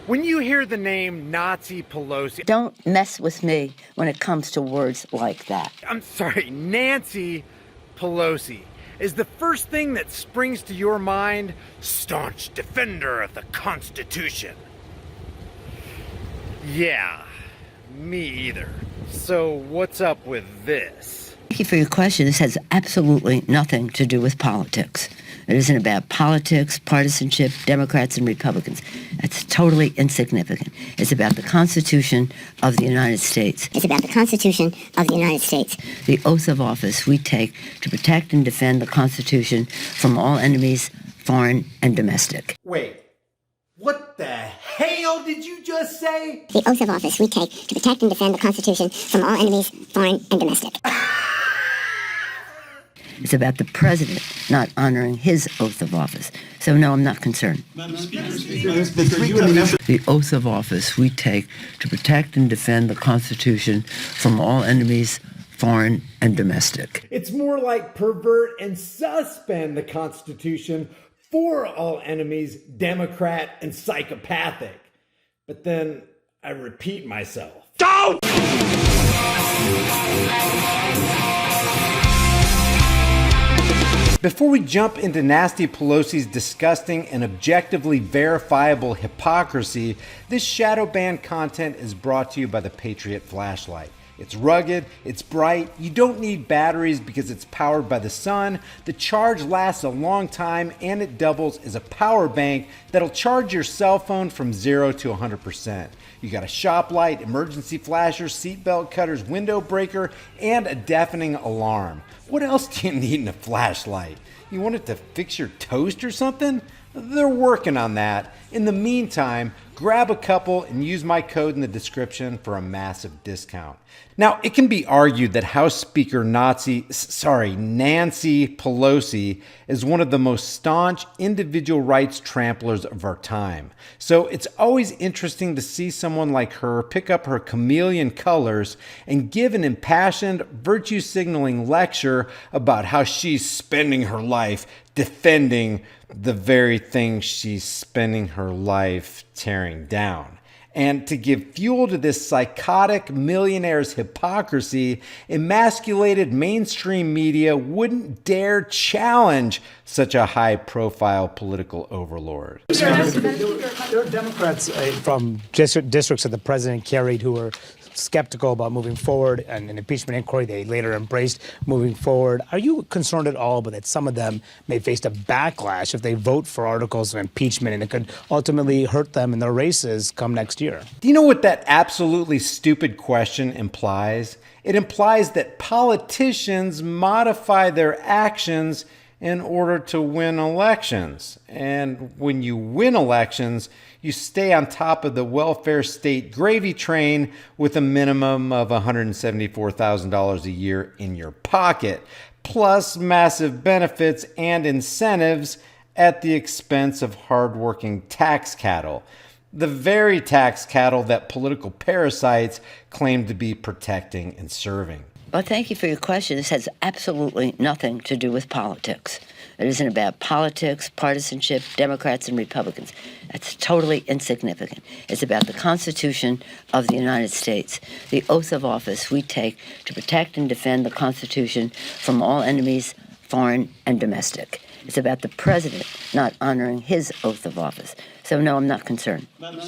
When you hear the name Nazi Pelosi... Don't mess with me when it comes to words like that. I'm sorry, Nancy Pelosi. Is the first thing that springs to your mind staunch defender of the Constitution? Yeah, me either. So what's up with this? Thank you for your question. This has absolutely nothing to do with politics. It isn't about politics, partisanship, Democrats and Republicans. That's totally insignificant. It's about the Constitution of the United States. It's about the Constitution of the United States. The oath of office we take to protect and defend the Constitution from all enemies, foreign and domestic. Wait, what the hell did you just say? The oath of office we take to protect and defend the Constitution from all enemies, foreign and domestic. It's about the president not honoring his oath of office. So no, I'm not concerned. The oath of office we take to protect and defend the Constitution from all enemies, foreign and domestic. It's more like pervert and suspend the Constitution for all enemies, Democrat and psychopathic. But then I repeat myself. Don't! Before we jump into Nasty Pelosi's disgusting and objectively verifiable hypocrisy, this shadow ban content is brought to you by the Patriot Flashlight. It's rugged, it's bright, you don't need batteries because it's powered by the sun, the charge lasts a long time, and it doubles as a power bank that'll charge your cell phone from 0 to 100%. You got a shop light, emergency flashers, seatbelt cutters, window breaker, and a deafening alarm. What else do you need in a flashlight? You want it to fix your toast or something? They're working on that. In the meantime, grab a couple and use my code in the description for a massive discount. Now, it can be argued that House Speaker Nancy Pelosi is one of the most staunch individual rights tramplers of our time. So it's always interesting to see someone like her pick up her chameleon colors and give an impassioned, virtue-signaling lecture about how she's spending her life defending the very thing she's spending her life tearing down. And to give fuel to this psychotic millionaire's hypocrisy, emasculated mainstream media wouldn't dare challenge such a high-profile political overlord. There are Democrats from districts that the president carried who were skeptical about moving forward, and an impeachment inquiry they later embraced moving forward. Are you concerned at all but that some of them may face a backlash if they vote for articles of impeachment, and it could ultimately hurt them in their races come next year? Do you know what that absolutely stupid question implies? It implies that politicians modify their actions in order to win elections. And when you win elections, you stay on top of the welfare state gravy train with a minimum of $174,000 a year in your pocket, plus massive benefits and incentives at the expense of hardworking tax cattle. The very tax cattle that political parasites claim to be protecting and serving. Well, thank you for your question. This has absolutely nothing to do with politics. It isn't about politics, partisanship, Democrats and Republicans. That's totally insignificant. It's about the Constitution of the United States, the oath of office we take to protect and defend the Constitution from all enemies, foreign and domestic. It's about the president not honoring his oath of office. So no, I'm not concerned.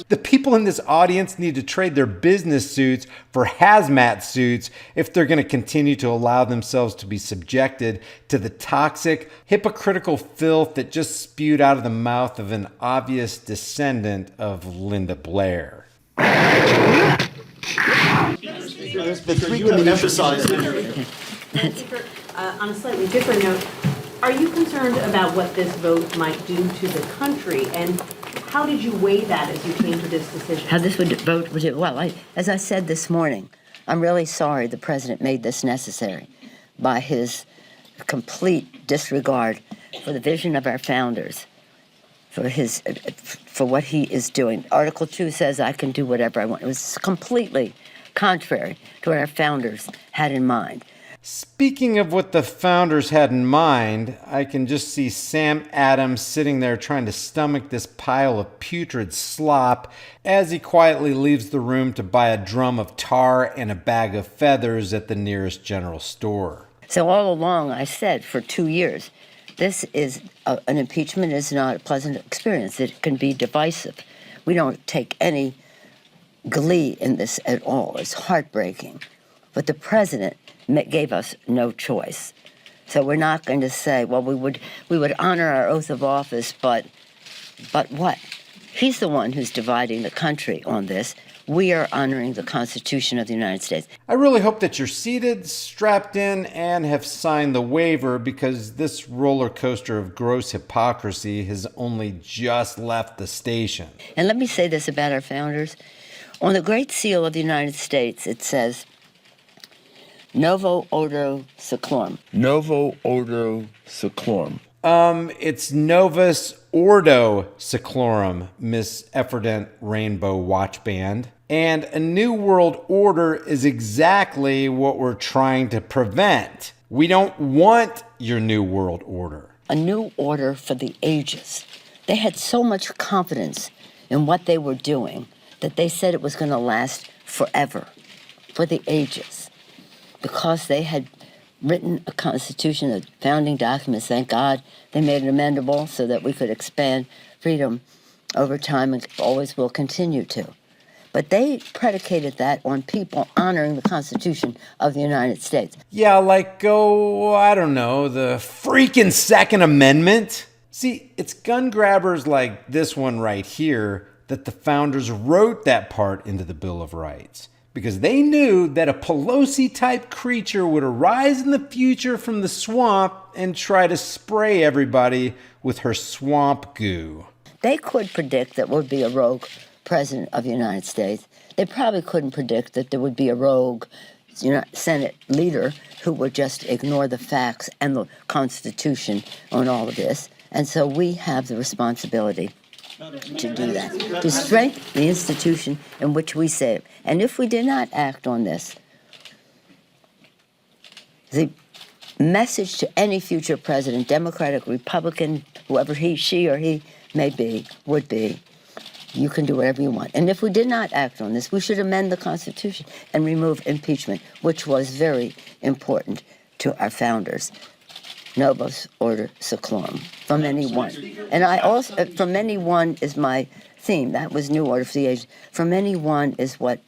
The people in this audience need to trade their business suits for hazmat suits if they're going to continue to allow themselves to be subjected to the toxic, hypocritical filth that just spewed out of the mouth of an obvious descendant of Linda Blair. There's been frequently emphasized on a slightly different note, are you concerned about what this vote might do to the country, and how did you weigh that as you came to this decision? How this vote would do? Well, as I said this morning, I'm really sorry the president made this necessary by his complete disregard for the vision of our founders, for what he is doing. Article 2 says I can do whatever I want. It was completely contrary to what our founders had in mind. Speaking of what the founders had in mind, I can just see Sam Adams sitting there trying to stomach this pile of putrid slop as he quietly leaves the room to buy a drum of tar and a bag of feathers at the nearest general store. So all along, I said for 2 years, this is an impeachment is not a pleasant experience. It can be divisive. We don't take any glee in this at all. It's heartbreaking. But the president gave us no choice. So we're not going to say, well, we would honor our oath of office, but what? He's the one who's dividing the country on this. We are honoring the Constitution of the United States. I really hope that you're seated, strapped in, and have signed the waiver, because this roller coaster of gross hypocrisy has only just left the station. And let me say this about our founders. On the Great Seal of the United States, it says, Novo Ordo Seclorum. Novo Ordo Seclorum. It's Novus Ordo Seclorum, Miss Efferdent Rainbow Watch Band. And a new world order is exactly what we're trying to prevent. We don't want your new world order. A new order for the ages. They had so much confidence in what they were doing that they said it was going to last forever, for the ages, because they had written a constitution, a founding documents. Thank God they made it amendable so that we could expand freedom over time and always will continue to. But they predicated that on people honoring the Constitution of the United States. Yeah, like, I don't know, the freaking Second Amendment. See, it's gun grabbers like this one right here that the founders wrote that part into the Bill of Rights, because they knew that a Pelosi-type creature would arise in the future from the swamp and try to spray everybody with her swamp goo. They could predict that would be a rogue president of the United States. They probably couldn't predict that there would be a rogue Senate leader who would just ignore the facts and the Constitution on all of this. And so we have the responsibility to do that, to strengthen the institution in which we save. And if we did not act on this, the message to any future president, Democratic, Republican, whoever she or he may be, would be, you can do whatever you want. And if we did not act on this, we should amend the Constitution and remove impeachment, which was very important to our founders. Novus Ordo Seclorum, from anyone. And I also, from anyone is my theme. That was New Order for the Age. From anyone is what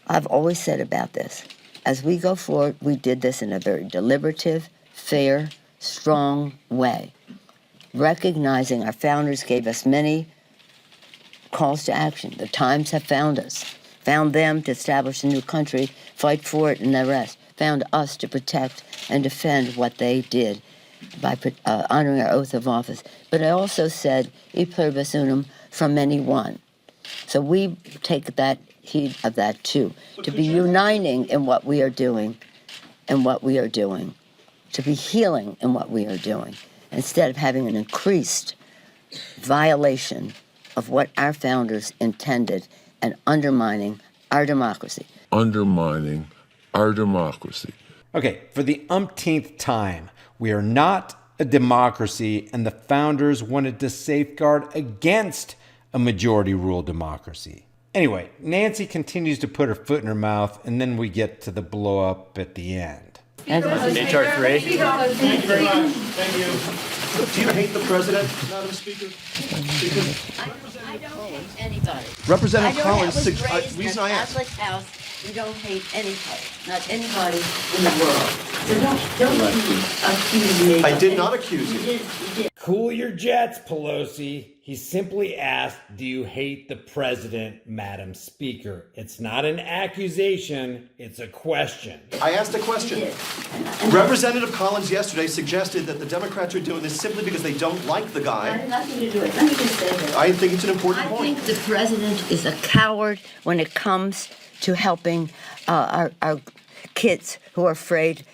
I've always said about this. As we go forward, we did this in a very deliberative, fair, strong way, recognizing our founders gave us many calls to action. The times have found us, found them to establish a new country, fight for it, and the rest. Found us to protect and defend what they did by honoring our oath of office. But I also said, e pluribus unum, from many one. So we take that heed of that too, to be uniting in what we are doing and what we are doing, to be healing in what we are doing, instead of having an increased violation of what our founders intended and undermining our democracy. Undermining our democracy. Okay, for the umpteenth time, we are not a democracy, and the founders wanted to safeguard against a majority rule democracy. Anyway, Nancy continues to put her foot in her mouth, and then we get to the blow up at the end. HR 3. Thank you very much. Thank you. Do you hate the president, Madam Speaker? I don't hate anybody. Representative Collins, was the raised reason in I a asked. Catholic house. We don't hate anybody, not anybody in the world. So don't accuse me. I did not accuse you. You did. Cool your jets, Pelosi. He simply asked, do you hate the president, Madam Speaker? It's not an accusation, it's a question. I asked a question. Representative Collins yesterday suggested that the Democrats are doing this simply because they don't like the I guy. have nothing to do with it. Let me just say this. I think it's an important I point. think the president is a coward when it comes to helping our kids who are afraid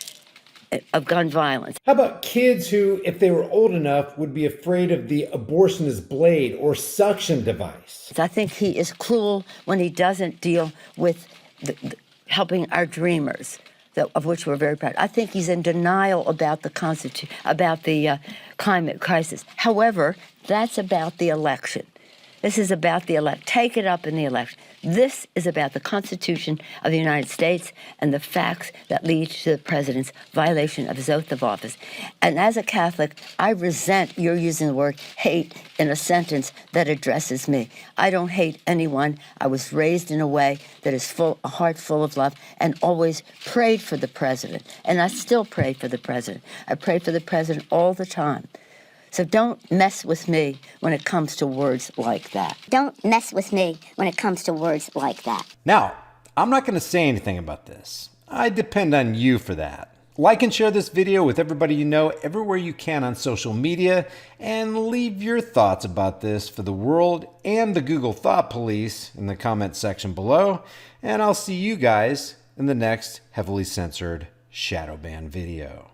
of gun violence. How about kids who, if they were old enough, would be afraid of the abortionist blade or suction device? I think he is cruel when he doesn't deal with helping our dreamers, of which we're very proud. I think he's in denial about the climate crisis. However, that's about the election. This is about the elect. Take it up in the election. This is about the Constitution of the United States and the facts that lead to the president's violation of his oath of office. And as a Catholic, I resent your using the word hate in a sentence that addresses me. I don't hate anyone. I was raised in a way that is a heart full of love, and always prayed for the president. And I still pray for the president. I pray for the president all the time. So don't mess with me when it comes to words like that. Don't mess with me when it comes to words like that. Now, I'm not going to say anything about this. I depend on you for that. Like and share this video with everybody you know everywhere you can on social media, and leave your thoughts about this for the world and the Google Thought Police in the comment section below. And I'll see you guys in the next heavily censored shadow ban video.